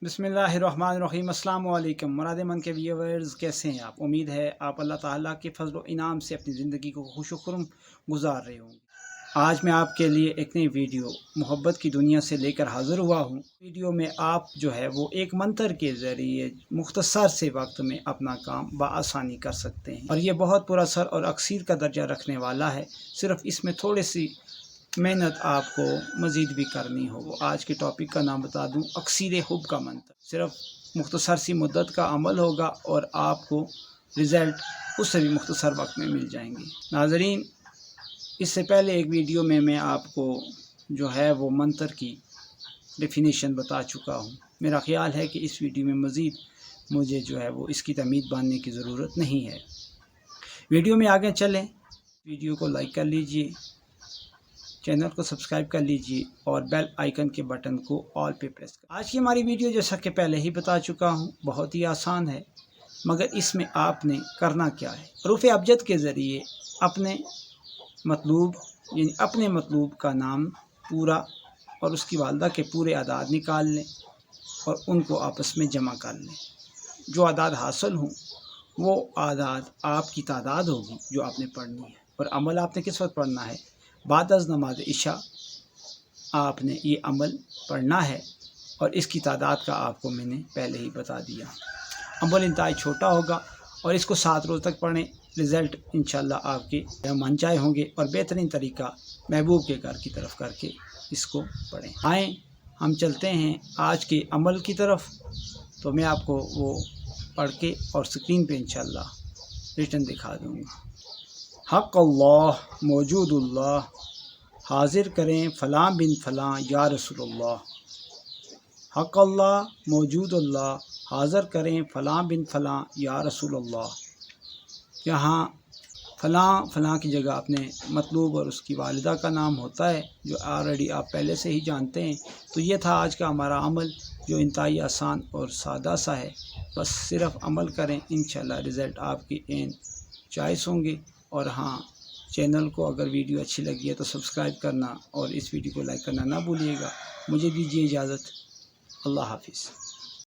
बिस्मिल्लाहिर्रहमानिर्रहीम। अस्सलाम वालेकुम। मुराद मन के व्यूअर्स, कैसे हैं आप? उम्मीद है आप अल्लाह ताला के फजल व इनाम से अपनी ज़िंदगी को खुश व खुर्म गुजार रहे होंगे। आज मैं आपके लिए एक नई वीडियो मोहब्बत की दुनिया से लेकर हाज़िर हुआ हूँ। वीडियो में आप जो है वो एक मंत्र के ज़रिए मुख्तसर से वक्त में अपना काम बआसानी कर सकते हैं और ये बहुत पुरअसर और अक्सीर का दर्जा रखने वाला है। सिर्फ इसमें थोड़ी सी मेहनत आपको मज़ीद भी करनी हो। आज के टॉपिक का नाम बता दूं, अक्सीर हुब का मंत्र। सिर्फ मुख्तसर सी मुद्दत का अमल होगा और आपको रिज़ल्ट उससे भी मुख्तसर वक्त में मिल जाएंगे। नाज़रीन, इससे पहले एक वीडियो में मैं आपको जो है वो मंत्र की डेफिनेशन बता चुका हूँ। मेरा ख़्याल है कि इस वीडियो में मज़ीद मुझे जो है वो इसकी तमीद बांधने की ज़रूरत नहीं है। वीडियो में आगे चलें, वीडियो को लाइक कर लीजिए, चैनल को सब्सक्राइब कर लीजिए और बेल आइकन के बटन को ऑल पे प्रेस कर। आज की हमारी वीडियो जैसा कि पहले ही बता चुका हूँ बहुत ही आसान है, मगर इसमें आपने करना क्या है, हरूफ अबजद के ज़रिए अपने मतलूब यानी अपने मतलूब का नाम पूरा और उसकी वालदा के पूरे आदाद निकाल लें और उनको आपस में जमा कर लें। जो आदाद हासिल हों वो आदाद आपकी तादाद होगी जो आपने पढ़नी है। और अमल आपने किस वक्त पढ़ना है? बाद अज़ नमाज इशा आपने ये अमल पढ़ना है और इसकी तादाद का आपको मैंने पहले ही बता दिया। अमल इंतहाई छोटा होगा और इसको 7 रोज़ तक पढ़ें। रिज़ल्ट इंशाल्लाह आपके मनचाहे होंगे और बेहतरीन तरीका महबूब के घर की तरफ करके इसको पढ़ें। आएँ हम चलते हैं आज के अमल की तरफ। तो मैं आपको वो पढ़ के और स्क्रीन पे इंशाल्लाह रिटन दिखा दूँगा। हक़ अल्लाह मौजूदुल्लाह, हाजिर करें फ़लाँ बिन फ़लाँ या रसूलुल्लाह। हक़ अल्लाह मौजूदुल्लाह, हाज़िर करें फ़लाँ बिन फ़लाँ या रसूलुल्लाह। यहाँ फ़लाँ फ़लाँ की जगह अपने मतलूब और उसकी वालिदा का नाम होता है जो ऑलरेडी आप पहले से ही जानते हैं। तो ये था आज का हमारा अमल जो इंतहाई आसान और सादा सा है। बस सिर्फ अमल करें, इंशाल्लाह रिज़ल्ट आपके एन चॉइस होंगे। और हाँ, चैनल को अगर वीडियो अच्छी लगी है तो सब्सक्राइब करना और इस वीडियो को लाइक करना ना भूलिएगा। मुझे दीजिए इजाज़त। अल्लाह हाफिज़।